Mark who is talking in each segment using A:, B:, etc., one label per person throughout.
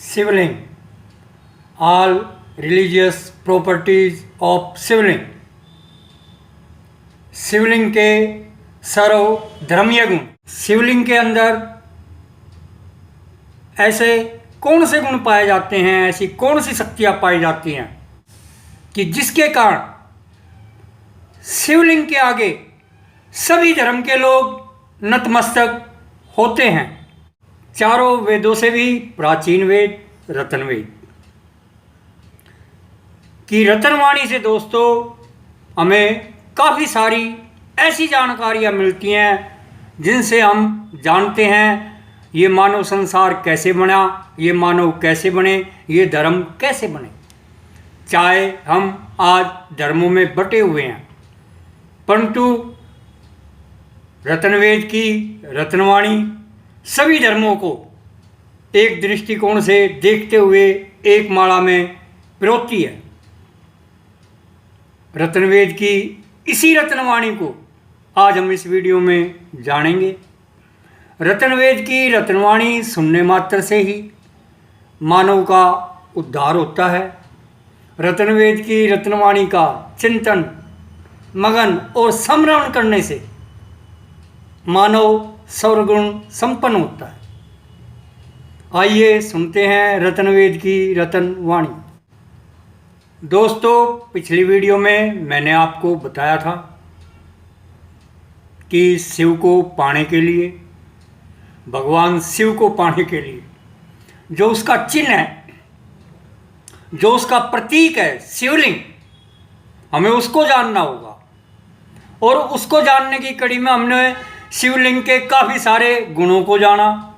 A: Shivling, all religious properties of Shivling. Shivling के सर्व धर्मीय गुण। शिवलिंग के अंदर ऐसे कौन से गुण पाए जाते हैं, ऐसी कौन सी शक्तियां पाई जाती हैं कि जिसके कारण शिवलिंग के आगे सभी धर्म के लोग नतमस्तक होते हैं। चारों वेदों से भी प्राचीन वेद रतनवेद की रतनवाणी से दोस्तों हमें काफ़ी सारी ऐसी जानकारियाँ मिलती हैं जिनसे हम जानते हैं ये मानव संसार कैसे बना, ये मानव कैसे बने, ये धर्म कैसे बने। चाहे हम आज धर्मों में बटे हुए हैं, परंतु रतनवेद की रतनवाणी सभी धर्मों को एक दृष्टिकोण से देखते हुए एक माला में पिरोती है। रतनवेद की इसी रतनवाणी को आज हम इस वीडियो में जानेंगे। रतनवेद की रतनवाणी सुनने मात्र से ही मानव का उद्धार होता है। रतनवेद की रतनवाणी का चिंतन, मगन और स्मरण करने से मानव सर्वगुण संपन्न होता है। आइए सुनते हैं रतनवेद की रतनवाणी। दोस्तों, पिछली वीडियो में मैंने आपको बताया था कि शिव को पाने के लिए, भगवान शिव को पाने के लिए जो उसका चिन्ह है, जो उसका प्रतीक है शिवलिंग, हमें उसको जानना होगा। और उसको जानने की कड़ी में हमने शिवलिंग के काफ़ी सारे गुणों को जाना,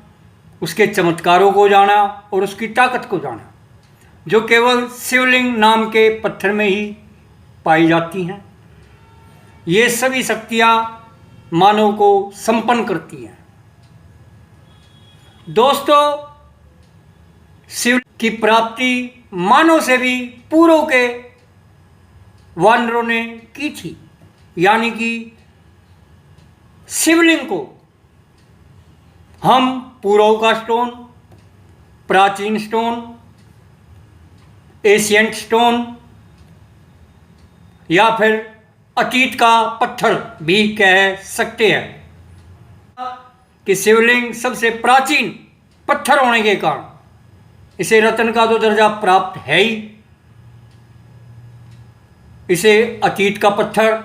A: उसके चमत्कारों को जाना और उसकी ताकत को जाना, जो केवल शिवलिंग नाम के पत्थर में ही पाई जाती हैं। ये सभी शक्तियाँ मानव को संपन्न करती हैं। दोस्तों, शिव की प्राप्ति मानव से भी पूर्व के वानरों ने की थी, यानी कि शिवलिंग को हम पूर्व का स्टोन, प्राचीन स्टोन, एशियंट स्टोन या फिर अतीत का पत्थर भी कह सकते हैं कि शिवलिंग सबसे प्राचीन पत्थर होने के कारण इसे रत्न का तो दर्जा प्राप्त है ही। इसे अतीत का पत्थर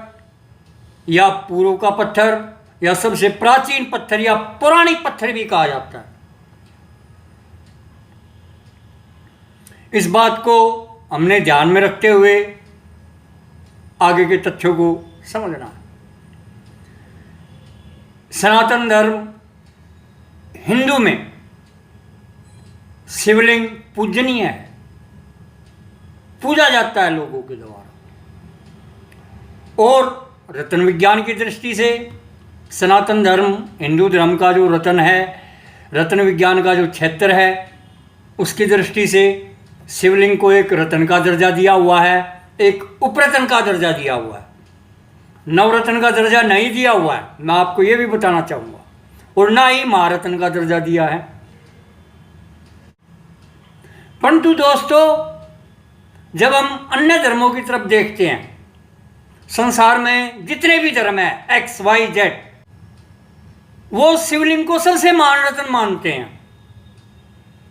A: या पूर्व का पत्थर या सबसे प्राचीन पत्थर या पौराणिक पत्थर भी कहा जाता है। इस बात को हमने ध्यान में रखते हुए आगे के तथ्यों को समझना है। सनातन धर्म हिंदू में शिवलिंग पूजनीय है, पूजा जाता है लोगों के द्वारा। और रतन विज्ञान की दृष्टि से सनातन धर्म, हिंदू धर्म का जो रतन है, रतन विज्ञान का जो क्षेत्र है, उसकी दृष्टि से शिवलिंग को एक रतन का दर्जा दिया हुआ है, एक उपरतन का दर्जा दिया हुआ है, नवरत्न का दर्जा नहीं दिया हुआ है। मैं आपको ये भी बताना चाहूँगा। और ना ही महारत्न का दर्जा दिया है। परंतु दोस्तों, जब हम अन्य धर्मों की तरफ देखते हैं, संसार में जितने भी धर्म है एक्स वाई जेड, वो शिवलिंग को सबसे महान रत्न मानते हैं।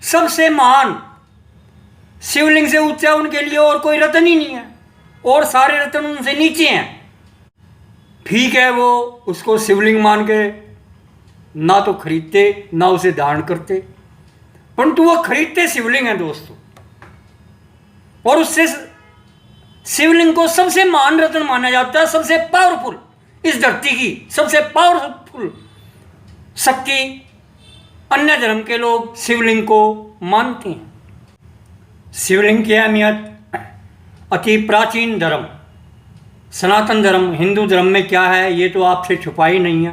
A: सबसे महान शिवलिंग से ऊंचा उनके लिए और कोई रत्न ही नहीं है, और सारे रत्न उनसे नीचे हैं। ठीक है, वो उसको शिवलिंग मान के ना तो खरीदते ना उसे धारण करते, परंतु वो खरीदते शिवलिंग है दोस्तों। और उससे शिवलिंग को सबसे महान रत्न माना जाता है, सबसे पावरफुल, इस धरती की सबसे पावरफुल शक्ति अन्य धर्म के लोग शिवलिंग को मानते हैं। शिवलिंग की अहमियत अति प्राचीन धर्म सनातन धर्म हिंदू धर्म में क्या है ये तो आपसे छुपा ही नहीं है,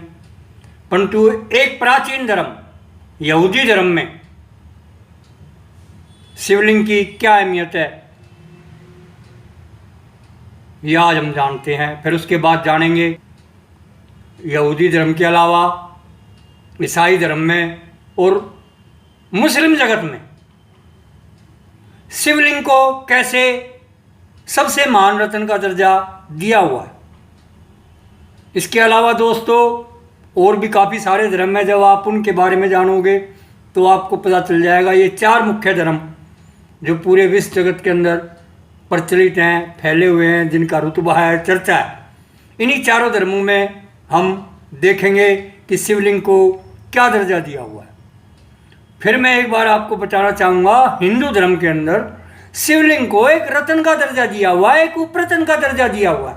A: परंतु एक प्राचीन धर्म यहूदी धर्म में शिवलिंग की क्या अहमियत है यह आज हम जानते हैं। फिर उसके बाद जानेंगे यहूदी धर्म के अलावा ईसाई धर्म में और मुस्लिम जगत में शिवलिंग को कैसे सबसे महान रत्न का दर्जा दिया हुआ है। इसके अलावा दोस्तों और भी काफ़ी सारे धर्म हैं, जब आप उनके बारे में जानोगे तो आपको पता चल जाएगा। ये 4 मुख्य धर्म जो पूरे विश्व जगत के अंदर प्रचलित हैं, फैले हुए हैं, जिनका रुतबा है, चर्चा है, इन्हीं चारों धर्मों में हम देखेंगे कि शिवलिंग को क्या दर्जा दिया हुआ है। फिर मैं एक बार आपको बताना चाहूँगा, हिंदू धर्म के अंदर शिवलिंग को एक रत्न का दर्जा दिया हुआ है, एक उपरत्न का दर्जा दिया हुआ है,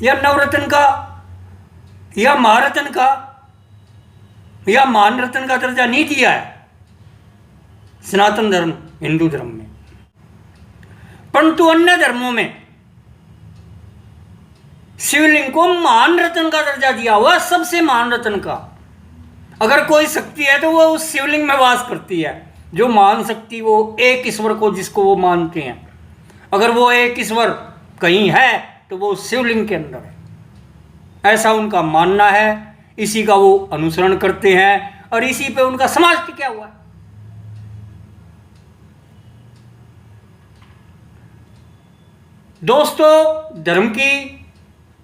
A: या नवरत्न का, या महारत्न का, या महान रत्न का दर्जा नहीं दिया है सनातन धर्म हिंदू धर्म में। परंतु अन्य धर्मों में शिवलिंग को महान रत्न का दर्जा दिया हुआ, सबसे महान रत्न का। अगर कोई शक्ति है तो वो उस शिवलिंग में वास करती है। जो महान शक्ति वो एक ईश्वर को जिसको वो मानते हैं, अगर वो एक ईश्वर कहीं है तो वो शिवलिंग के अंदर है, ऐसा उनका मानना है। इसी का वो अनुसरण करते हैं और इसी पे उनका समाज टिका हुआ है। दोस्तों धर्म की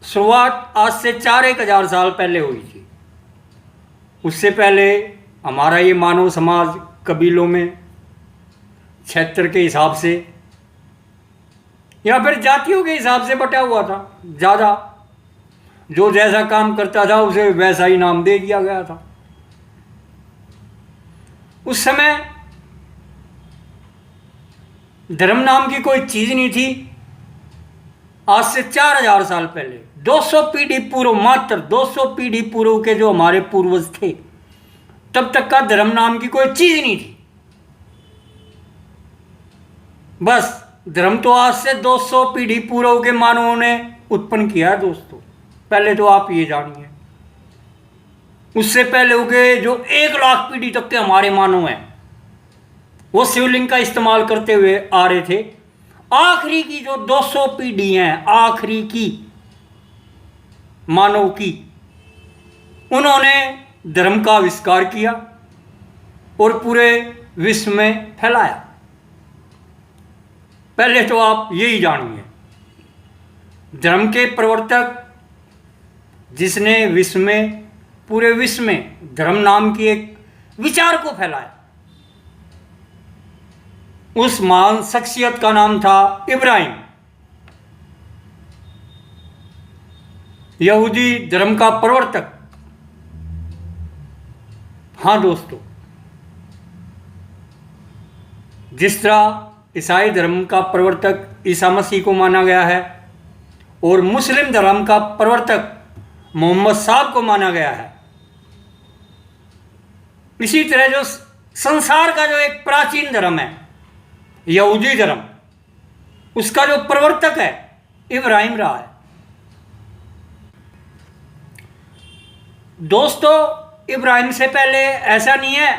A: शुरुआत आज से 4-1 हज़ार साल पहले हुई थी। उससे पहले हमारा ये मानव समाज कबीलों में क्षेत्र के हिसाब से या फिर जातियों के हिसाब से बटा हुआ था। ज़्यादा जो जैसा काम करता था उसे वैसा ही नाम दे दिया गया था। उस समय धर्म नाम की कोई चीज़ नहीं थी। आज से 4000 साल पहले 200 पीढ़ी पूर्व, मात्र 200 पीढ़ी पूर्व के जो हमारे पूर्वज थे, तब तक का धर्म नाम की कोई चीज नहीं थी। बस धर्म तो आज से 200 पीढ़ी पूर्व के मानवों ने उत्पन्न किया है दोस्तों। पहले तो आप ये जानिए, उससे पहले हो गए जो 1 लाख पीढ़ी तक के हमारे मानव हैं, वो शिवलिंग का इस्तेमाल करते हुए आ रहे थे। आखिरी की जो 200 पीढ़ी हैं, आखिरी की मानव की, उन्होंने धर्म का आविष्कार किया और पूरे विश्व में फैलाया। पहले तो आप यही जानिए, धर्म के प्रवर्तक जिसने विश्व में, पूरे विश्व में धर्म नाम की एक विचार को फैलाया, उस महान शख्सियत का नाम था इब्राहिम। यहूदी धर्म का प्रवर्तक। हाँ दोस्तों, जिस तरह ईसाई धर्म का प्रवर्तक ईसा मसीह को माना गया है और मुस्लिम धर्म का प्रवर्तक मोहम्मद साहब को माना गया है, इसी तरह जो संसार का जो एक प्राचीन धर्म है यहूदी धर्म, उसका जो प्रवर्तक है इब्राहिम रहा है। दोस्तों इब्राहिम से पहले ऐसा नहीं है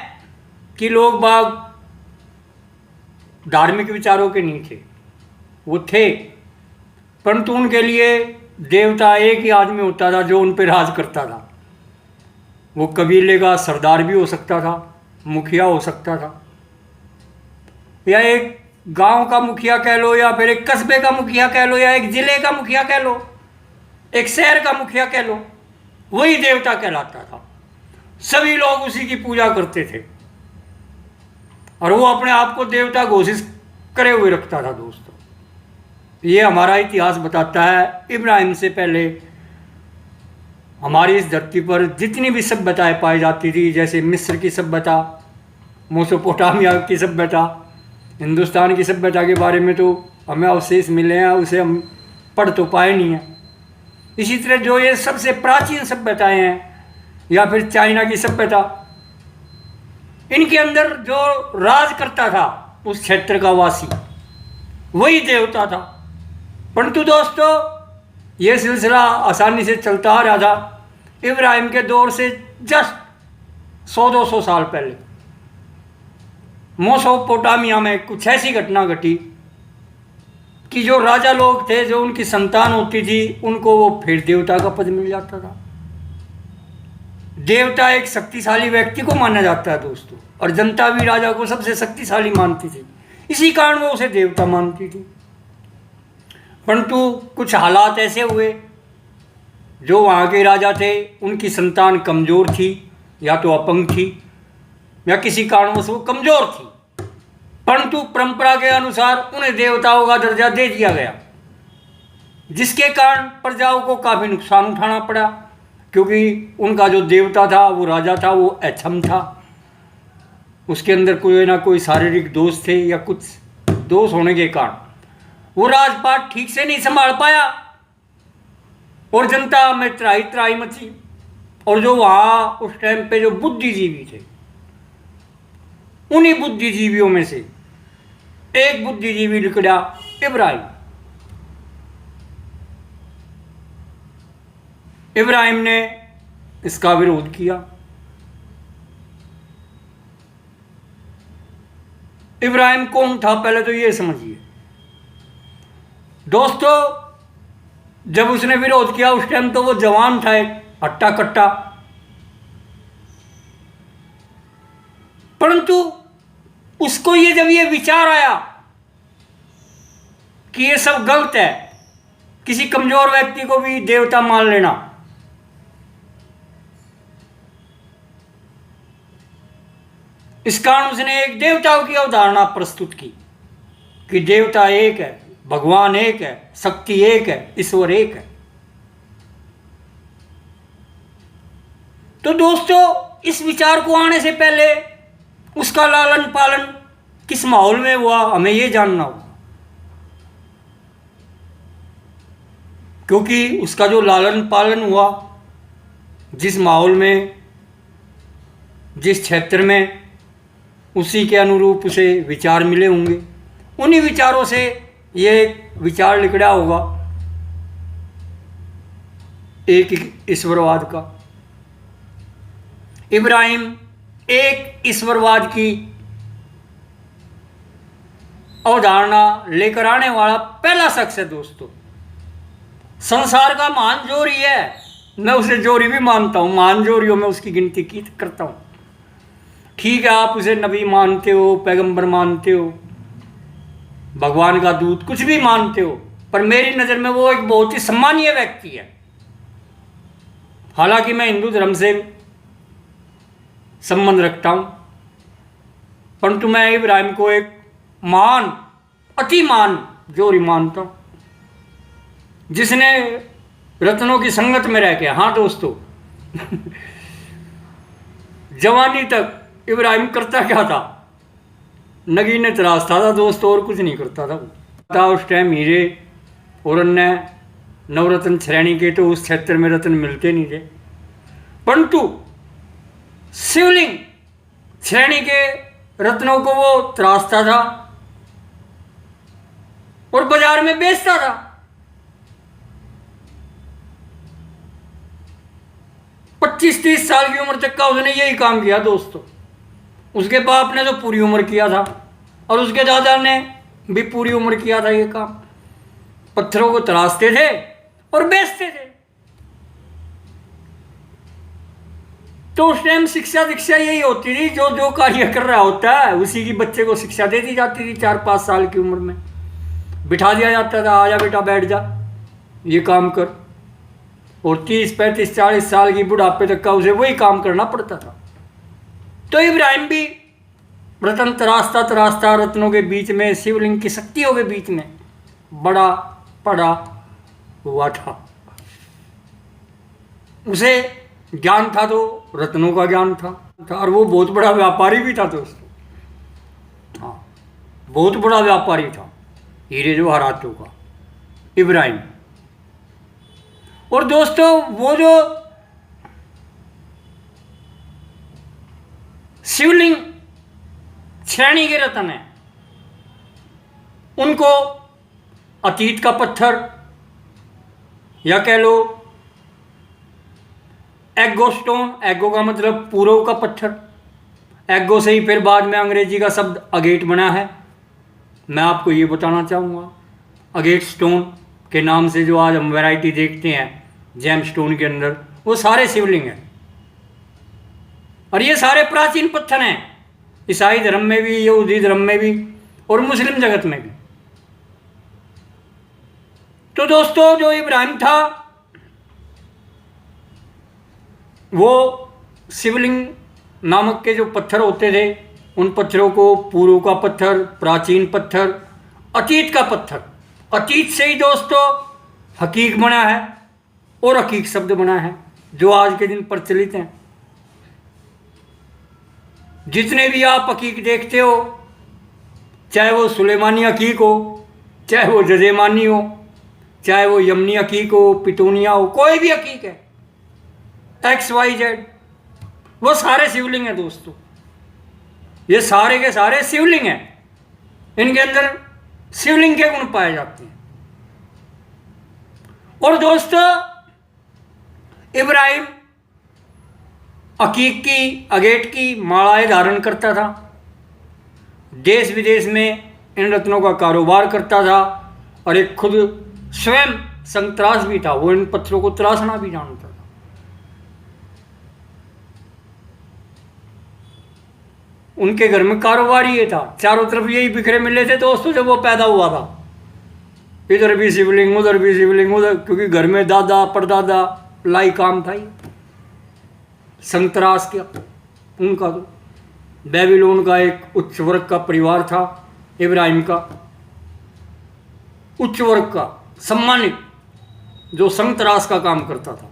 A: कि लोग बाग धार्मिक विचारों के नहीं थे, वो थे, परंतु उनके लिए देवता एक ही आदमी होता था जो उन पर राज करता था। वो कबीले का सरदार भी हो सकता था, मुखिया हो सकता था, या एक गांव का मुखिया कह लो, या फिर एक कस्बे का मुखिया कह लो, या एक जिले का मुखिया कह लो, एक शहर का मुखिया कह लो, वही देवता कहलाता था। सभी लोग उसी की पूजा करते थे और वो अपने आप को देवता घोषित करे हुए रखता था। दोस्तों ये हमारा इतिहास बताता है, इब्राहिम से पहले हमारी इस धरती पर जितनी भी सभ्यताएं पाई जाती थी, जैसे मिस्र की सभ्यता, मेसोपोटामिया की सभ्यता, हिंदुस्तान की सभ्यता के बारे में तो हमें अवशेष मिले हैं, उसे हम पढ़ तो पाए नहीं हैं। इसी तरह जो ये सबसे प्राचीन सभ्यताएं हैं, या फिर चाइना की सभ्यता, इनके अंदर जो राज करता था उस क्षेत्र का वासी वही देवता था। परंतु दोस्तों ये सिलसिला आसानी से चलता आ रहा था। इब्राहिम के दौर से जस्ट 100-200 साल पहले मेसोपोटामिया में कुछ ऐसी घटना घटी कि जो राजा लोग थे, जो उनकी संतान होती थी, उनको वो फिर देवता का पद मिल जाता था। देवता एक शक्तिशाली व्यक्ति को माना जाता है दोस्तों, और जनता भी राजा को सबसे शक्तिशाली मानती थी। इसी कारण वो उसे देवता मानती थी। परंतु कुछ हालात ऐसे हुए, जो वहाँ के राजा थे उनकी संतान कमज़ोर थी, या तो अपंग थी या किसी कारणवश वो कमज़ोर थी, परंतु परंपरा के अनुसार उन्हें देवताओं का दर्जा दे दिया गया, जिसके कारण प्रजाओं को काफ़ी नुकसान उठाना पड़ा, क्योंकि उनका जो देवता था, वो राजा था, वो अक्षम था। उसके अंदर कोई ना कोई शारीरिक दोष थे या कुछ दोष होने के कारण वो राजपाट ठीक से नहीं संभाल पाया और जनता में त्राही त्राही मची। और जो वहाँ उस टाइम पे जो बुद्धिजीवी थे, उन्हीं बुद्धिजीवियों में से एक बुद्धिजीवी निकला इब्राहिम। इब्राहिम ने इसका विरोध किया। इब्राहिम कौन था, पहले तो ये समझिए दोस्तों। जब उसने विरोध किया उस टाइम तो वो जवान था, एक हट्टा कट्टा, परंतु उसको ये जब ये विचार आया कि ये सब गलत है, किसी कमजोर व्यक्ति को भी देवता मान लेना, इस कारण उसने एक देवताओं की अवधारणा प्रस्तुत की कि देवता एक है, भगवान एक है, शक्ति एक है, ईश्वर एक है। तो दोस्तों, इस विचार को आने से पहले उसका लालन पालन किस माहौल में हुआ, हमें यह जानना होगा। क्योंकि उसका जो लालन पालन हुआ, जिस माहौल में, जिस क्षेत्र में, उसी के अनुरूप उसे विचार मिले होंगे। उन्हीं विचारों से ये विचार निकला होगा एक ईश्वरवाद का। इब्राहिम एक ईश्वरवाद की अवधारणा लेकर आने वाला पहला शख्स है दोस्तों। संसार का महान जोरी है, मैं उसे जोरी भी मानता हूँ, महान जोरियों में उसकी गिनती की करता हूँ। ठीक है, आप उसे नबी मानते हो, पैगंबर मानते हो, भगवान का दूत, कुछ भी मानते हो, पर मेरी नज़र में वो एक बहुत ही सम्मानीय व्यक्ति है। हालांकि मैं हिंदू धर्म से संबंध रखता हूँ, परंतु मैं इब्राहिम को एक महान, अति महान जोरी मानता हूँ, जिसने रत्नों की संगत में रह के, हाँ दोस्तों जवानी तक इब्राहिम करता क्या था, नगीने तराशता था दोस्तों, और कुछ नहीं करता था। उस टाइम हीरे और अन्य नवरत्न श्रेणी के तो उस क्षेत्र में रत्न मिलते नहीं थे, परंतु शिवलिंग श्रेणी के रत्नों को वो तराशता था और बाजार में बेचता था। पच्चीस 30 साल की उम्र तक का उसने यही काम किया दोस्तों। उसके बाप ने तो पूरी उम्र किया था और उसके दादा ने भी पूरी उम्र किया था ये काम। पत्थरों को तराशते थे और बेचते थे। तो उस टाइम शिक्षा दीक्षा यही होती थी, जो जो कार्य कर रहा होता है उसी की बच्चे को शिक्षा दे दी जाती थी। 4-5 साल की उम्र में बिठा दिया जाता था, आजा बेटा बैठ जा, ये काम कर। और 30-35-40 साल की बुढ़ापे तक का उसे वही काम करना पड़ता था। तो इब्राहिम भी रत्न तराशता तराशता रत्नों के बीच में, शिवलिंग की शक्तियों के बीच में बड़ा पड़ा हुआ था। उसे ज्ञान था तो रत्नों का ज्ञान था, और वो बहुत बड़ा व्यापारी भी था दोस्तों। हाँ, बहुत बड़ा व्यापारी था हीरे जवाहरातों का इब्राहिम। और दोस्तों, वो जो शिवलिंग श्रेणी के रत्न है, उनको अतीत का पत्थर या कह लो एग्गो स्टोन, एग्गो का मतलब पूर्व का पत्थर, एग्गो से ही फिर बाद में अंग्रेजी का शब्द अगेट बना है। मैं आपको ये बताना चाहूँगा, अगेट स्टोन के नाम से जो आज हम वैरायटी देखते हैं जेम स्टोन के अंदर, वो सारे शिवलिंग हैं। और ये सारे प्राचीन पत्थर हैं, ईसाई धर्म में भी, यहूदी धर्म में भी, और मुस्लिम जगत में भी। तो दोस्तों, जो इब्राहिम था वो शिवलिंग नामक के जो पत्थर होते थे, उन पत्थरों को पूर्व का पत्थर, प्राचीन पत्थर, अतीत का पत्थर, अतीत से ही दोस्तों हकीक बना है और हकीक शब्द बना है जो आज के दिन प्रचलित हैं। जितने भी आप हकीक देखते हो, चाहे वो सुलेमानी हकीक हो, चाहे वो जजेमानी हो, चाहे वो यमनी हकीक हो, पितूनिया हो, कोई भी हकीक है, XYZ, वो सारे शिवलिंग हैं दोस्तों। ये सारे के सारे शिवलिंग हैं, इनके अंदर शिवलिंग के गुण पाए जाते हैं। और दोस्तों, इब्राहिम अकीक की, अगेट की मालाएं धारण करता था, देश विदेश में इन रत्नों का कारोबार करता था, और एक खुद स्वयं संतरास भी था, वो इन पत्थरों को तराशना भी जानता था। उनके घर में कारोबार ये था, चारों तरफ यही बिखरे मिले थे दोस्तों जब वो पैदा हुआ था। इधर भी शिवलिंग, उधर भी शिवलिंग, उधर, क्योंकि घर में दादा परदादा लाई काम था ही संतरास का। उनका तो बेबीलोन का एक उच्च वर्ग का परिवार था, इब्राहिम का उच्च वर्ग का सम्मानित, जो संतरास का काम करता था,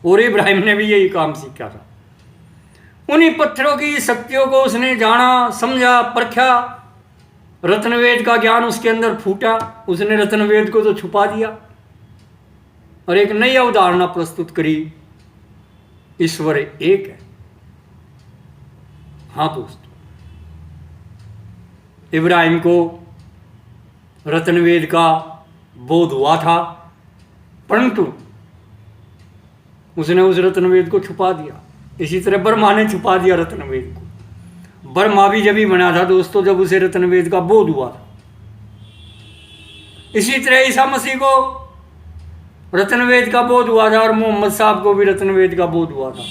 A: और इब्राहिम ने भी यही काम सीखा था। उन्हीं पत्थरों की शक्तियों को उसने जाना, समझा, परखा, रत्नवेद का ज्ञान उसके अंदर फूटा। उसने रत्नवेद को तो छुपा दिया और एक नई अवधारणा प्रस्तुत करी, ईश्वर एक है। हाँ दोस्तों, इब्राहिम को रत्नवेद का बोध हुआ था, परंतु उसने उस रत्नवेद को छुपा दिया। इसी तरह ब्रह्मा ने छुपा दिया रत्नवेद को। ब्रह्मा भी जब ही बना था दोस्तों जब उसे रत्नवेद का बोध हुआ था। इसी तरह ईसा मसीह को रत्नवेद का बोध हुआ था, और मोहम्मद साहब को भी रत्नवेद का बोध हुआ था।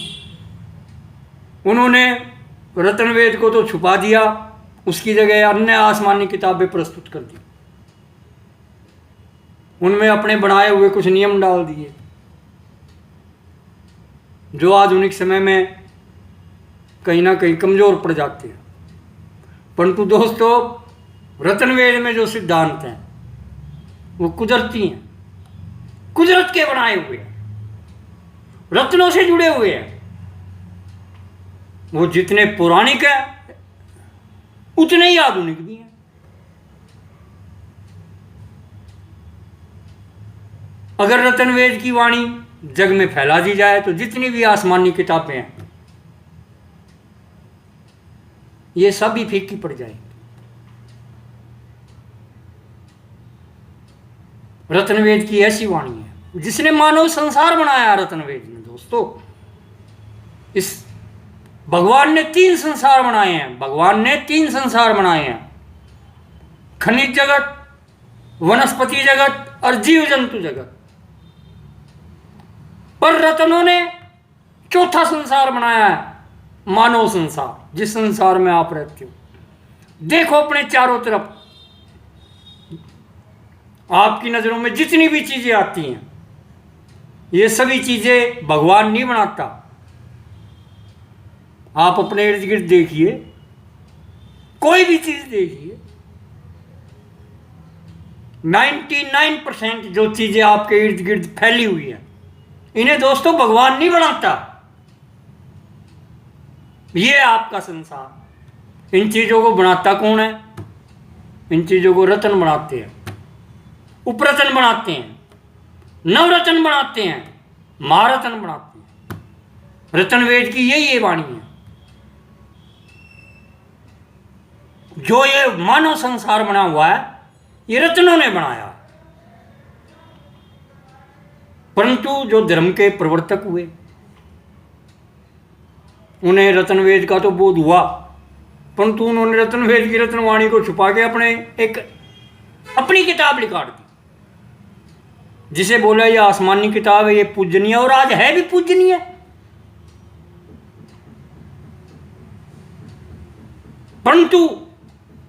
A: उन्होंने रत्नवेद को तो छुपा दिया, उसकी जगह अन्य आसमानी किताबें प्रस्तुत कर दी, उनमें अपने बनाए हुए कुछ नियम डाल दिए जो आधुनिक समय में कहीं ना कहीं कमज़ोर पड़ जाते हैं। परंतु दोस्तों, रत्नवेद में जो सिद्धांत हैं वो कुदरती हैं, कुदरत के बनाए हुए हैं, रत्नों से जुड़े हुए हैं। वो जितने पौराणिक हैं उतने ही आधुनिक भी हैं। अगर रत्नवेद की वाणी जग में फैला दी जाए तो जितनी भी आसमानी किताबें हैं ये सब ही फीकी पड़ जाएंगी। रत्नवेद की ऐसी वाणी है जिसने मानव संसार बनाया। रत्नवेद में दोस्तों, इस भगवान ने 3 संसार बनाए हैं। भगवान ने 3 संसार बनाए हैं, खनिज जगत, वनस्पति जगत और जीव जंतु जगत। पर रत्नों ने 4था संसार बनाया है, मानव संसार, जिस संसार में आप रहते हो। देखो अपने चारों तरफ, आपकी नजरों में जितनी भी चीजें आती हैं ये सभी चीजें भगवान नहीं बनाता। आप अपने इर्द गिर्द देखिए, कोई भी चीज देखिए, 99% जो चीजें आपके इर्द गिर्द फैली हुई है इन्हें दोस्तों भगवान नहीं बनाता। ये आपका संसार। इन चीजों को बनाता कौन है? इन चीजों को रत्न बनाते हैं, उपरत्न बनाते हैं, नवरत्न बनाते हैं, महारत्न बनाते हैं। रत्नवेद की यही वाणी है। जो ये मानव संसार बना हुआ है ये रत्नों ने बनाया। परंतु जो धर्म के प्रवर्तक हुए उन्हें रत्नवेद का तो बोध हुआ, परंतु उन्होंने रत्नवेद की रत्नवाणी को छुपा के अपनी किताब निकाल दी, जिसे बोला ये आसमानी किताब है, ये पूजनीय, और आज है भी पूजनीय। परंतु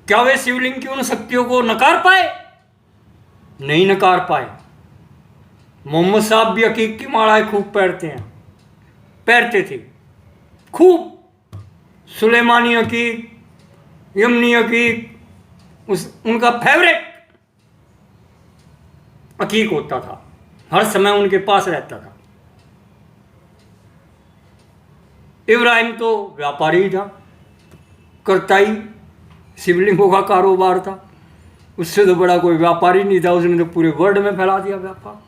A: क्या वे शिवलिंग की उन शक्तियों को नकार पाए? नहीं नकार पाए। मोहम्मद साहब भी अकीक की मालाएं खूब पहनते थे खूब। सुलेमानी अकीक, यमनी अकीक उनका फेवरेट अकीक होता था, हर समय उनके पास रहता था। इब्राहिम तो व्यापारी था, करता ही शिवलिंगों का कारोबार था। उससे तो बड़ा कोई व्यापारी नहीं था, उसने तो पूरे वर्ल्ड में फैला दिया व्यापार।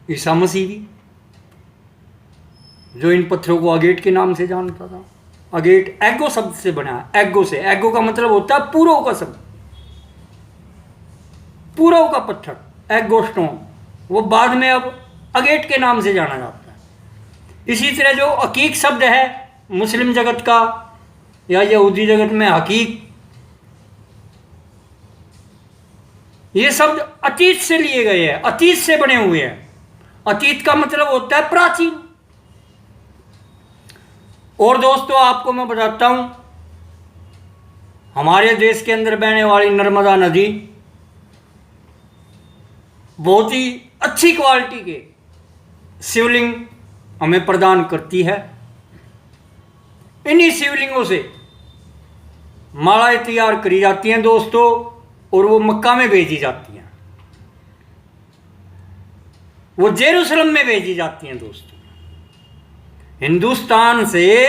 A: ईसा मसीह भी, जो इन पत्थरों को अगेट के नाम से जानता था। अगेट एगो शब्द से बना है, एगो से। एगो का मतलब होता है पूर्व का शब्द, पूर्व का पत्थर, एगो स्टोन। वो बाद में अब अगेट के नाम से जाना जाता है। इसी तरह जो अकीक शब्द है मुस्लिम जगत का या यहूदी जगत में हकीक, ये शब्द अतीत से लिए गए हैं, अतीत से बने हुए हैं। अतीत का मतलब होता है प्राचीन। और दोस्तों आपको मैं बताता हूं, हमारे देश के अंदर बहने वाली नर्मदा नदी बहुत ही अच्छी क्वालिटी के शिवलिंग हमें प्रदान करती है। इन्हीं शिवलिंगों से मालाएं तैयार करी जाती हैं दोस्तों, और वो मक्का में भेजी जाती हैं, वो जेरूसलम में भेजी जाती हैं दोस्तों। हिंदुस्तान से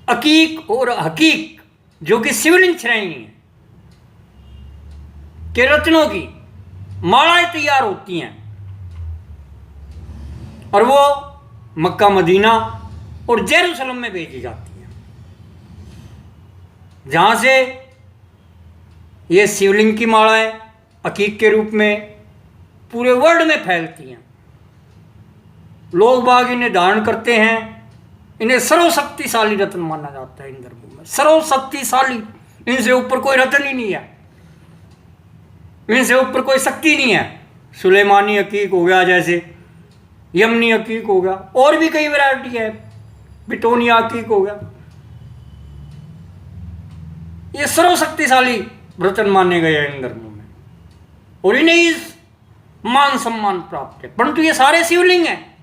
A: अकीक और हकीक जो कि शिवलिंग श्रेणी है के रत्नों की मालाएं तैयार होती हैं, और वो मक्का, मदीना और जेरूसलम में भेजी जाती हैं, जहां से ये शिवलिंग की मालाएं अकीक के रूप में पूरे वर्ल्ड में फैलती हैं। लोग बाग इन्हें धारण करते हैं। इन्हें सर्वशक्तिशाली रत्न माना जाता है इन धर्मों में, सर्वशक्तिशाली। इनसे ऊपर कोई रत्न ही नहीं है, इनसे ऊपर कोई शक्ति नहीं है। सुलेमानी अकीक हो गया, जैसे यमनी अकीक हो गया, और भी कई वैरायटी है, बिटोनिया अकीक हो गया। ये सर्वशक्तिशाली रत्न माने गए हैं इन धर्मों में, और इन्हें इस मान सम्मान प्राप्त है। परंतु ये सारे शिवलिंग हैं,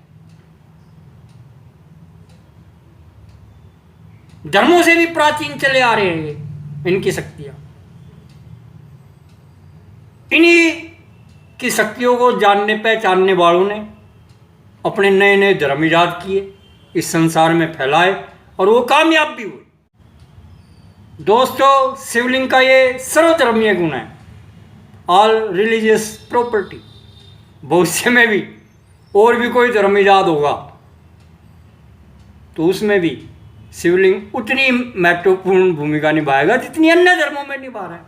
A: धर्मों से भी प्राचीन चले आ रहे हैं इनकी शक्तियां। इन्हीं की शक्तियों को जानने पहचानने वालों ने अपने नए नए धर्म ईजाद किए, इस संसार में फैलाए, और वो कामयाब भी हुए। दोस्तों शिवलिंग का ये सर्वधर्मीय गुण है, ऑल रिलीजियस प्रॉपर्टी। भविष्य में भी और भी कोई धर्म ईजाद होगा तो उसमें भी शिवलिंग उतनी महत्वपूर्ण भूमिका निभाएगा जितनी अन्य धर्मों में निभा रहा है।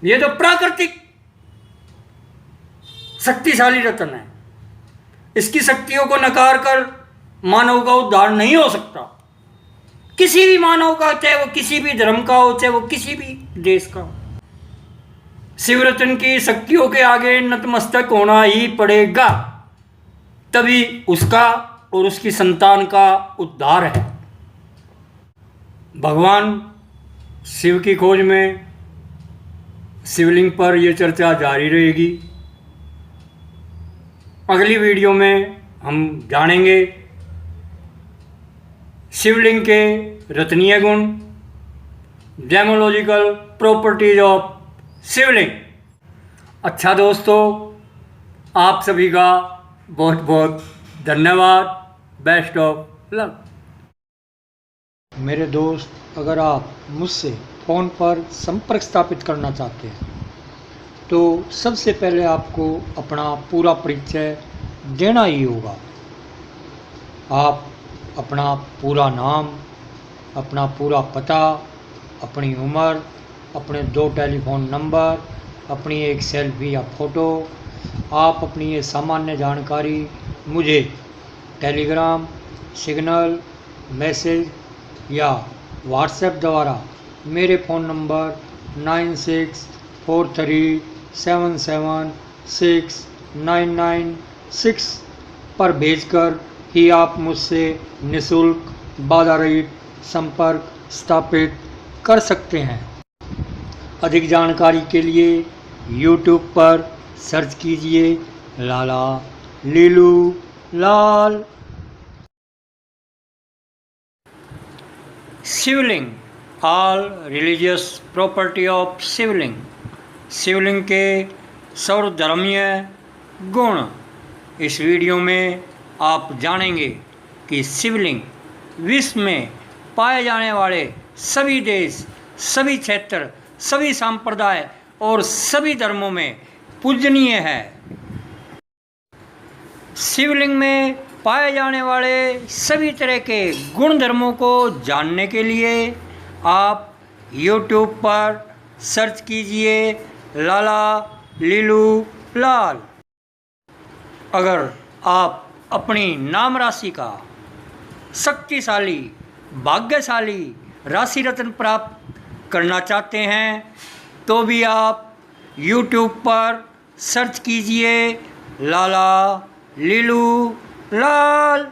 A: ये तो प्राकृतिक शक्तिशाली रत्न है, इसकी शक्तियों को नकार कर मानव का उद्धार नहीं हो सकता। किसी भी मानव का, चाहे वो किसी भी धर्म का हो, चाहे वो किसी भी देश का हो, शिवरत्न की शक्तियों के आगे नतमस्तक होना ही पड़ेगा, तभी उसका और उसकी संतान का उद्धार है। भगवान शिव की खोज में शिवलिंग पर यह चर्चा जारी रहेगी। अगली वीडियो में हम जानेंगे शिवलिंग के रत्नीय गुण, जेमोलॉजिकल प्रॉपर्टीज ऑफ शिवलिंग। अच्छा दोस्तों, आप सभी का बहुत बहुत धन्यवाद। Best of luck. मेरे दोस्त, अगर आप मुझसे फ़ोन पर संपर्क स्थापित करना चाहते हैं तो सबसे पहले आपको अपना पूरा परिचय देना ही होगा। आप अपना पूरा नाम, अपना पूरा पता, अपनी उम्र, अपने 2 टेलीफोन नंबर, अपनी एक सेल्फी या फ़ोटो, आप अपनी ये सामान्य जानकारी मुझे टेलीग्राम, सिग्नल, मैसेज या व्हाट्सएप द्वारा मेरे फ़ोन नंबर 9643776996 पर भेजकर ही आप मुझसे निःशुल्क बाधा रहित संपर्क स्थापित कर सकते हैं। अधिक जानकारी के लिए YouTube पर सर्च कीजिए लाला लीलू लाल। शिवलिंग, all religious property of Shivling. Shivling के सर्वधर्मीय गुण। इस वीडियो में आप जानेंगे कि शिवलिंग विश्व में पाए जाने वाले सभी देश, सभी क्षेत्र, सभी संप्रदाय और सभी धर्मों में पूजनीय है। शिवलिंग में पाए जाने वाले सभी तरह के गुण धर्मों को जानने के लिए आप YouTube पर सर्च कीजिए लाला लीलू लाल। अगर आप अपनी नाम राशि का शक्तिशाली भाग्यशाली राशि रत्न प्राप्त करना चाहते हैं तो भी आप YouTube पर सर्च कीजिए लाला लीलू लाल।